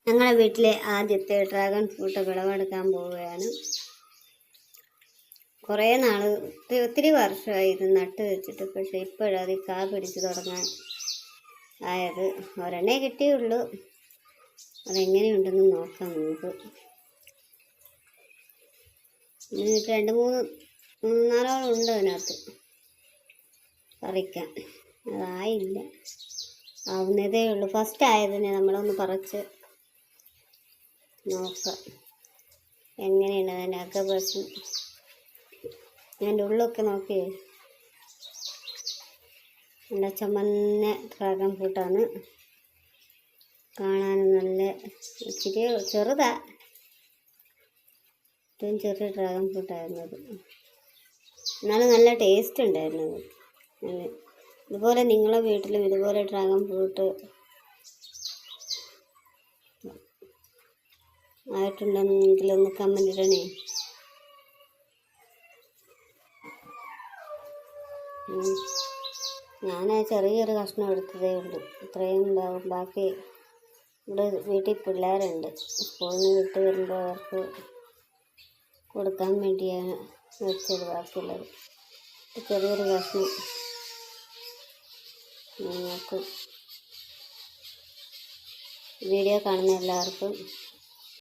ഞങ്ങളുടെ വീട്ടിലെ ആദ്യത്തെ ഡ്രാഗൺ ഫ്രൂട്ട് വിളവെടുക്കാൻ പോവുകയാണ്. കുറേ നാൾ ഒത്തിരി വർഷമായി ഇത് നട്ട് വെച്ചിട്ട്. പക്ഷേ ഇപ്പോഴത് കാ പിടിച്ച് തുടങ്ങാൻ ആയത്. ഒരെണ്ണേ കിട്ടിയുള്ളൂ. അതെങ്ങനെയുണ്ടെന്ന് നോക്കാം നമുക്ക്. 2-3-4 ഉണ്ട് അതിനകത്ത് പറിക്കാൻ. അതായില്ല, ആവുന്നതേ ഉള്ളൂ. ഫസ്റ്റ് ആയതിനെ നമ്മളൊന്ന് പറിച്ച് നോക്കാം എങ്ങനെയുണ്ട് അതിൻ്റെ അകവശം. അതിൻ്റെ ഉള്ളൊക്കെ നോക്കിയേ, നല്ല ചുമന്ന ഡ്രാഗൺ ഫ്രൂട്ടാണ്. കാണാൻ നല്ല ഇച്ചിരി ചെറുതാ, ഏറ്റവും ചെറിയ ഡ്രാഗൺ ഫ്രൂട്ടായിരുന്നു അത്. എന്നാലും നല്ല ടേസ്റ്റ് ഉണ്ടായിരുന്നു അത്. ഇതുപോലെ നിങ്ങളെ വീട്ടിലും ഇതുപോലെ ഡ്രാഗൺ ഫ്രൂട്ട് ആയിട്ടുണ്ടെങ്കിൽ ഒന്ന് കമൻ്റ് ഇടണേ. ഞാൻ ചെറിയൊരു കഷ്ണം എടുത്തതേ ഉള്ളൂ. ഇത്രയും ഉണ്ടാവും. ബാക്കി ഇവിടെ വീട്ടിൽ പിള്ളേരുണ്ട്, സ്കൂളിൽ നിന്ന് വിട്ട് വരുമ്പോൾ അവർക്ക് കൊടുക്കാൻ വേണ്ടിയാണ് വെച്ചത്. ബാക്കിയുള്ളത് ചെറിയൊരു കഷ്ണം നിങ്ങൾക്ക് വീഡിയോ കാണുന്ന എല്ലാവർക്കും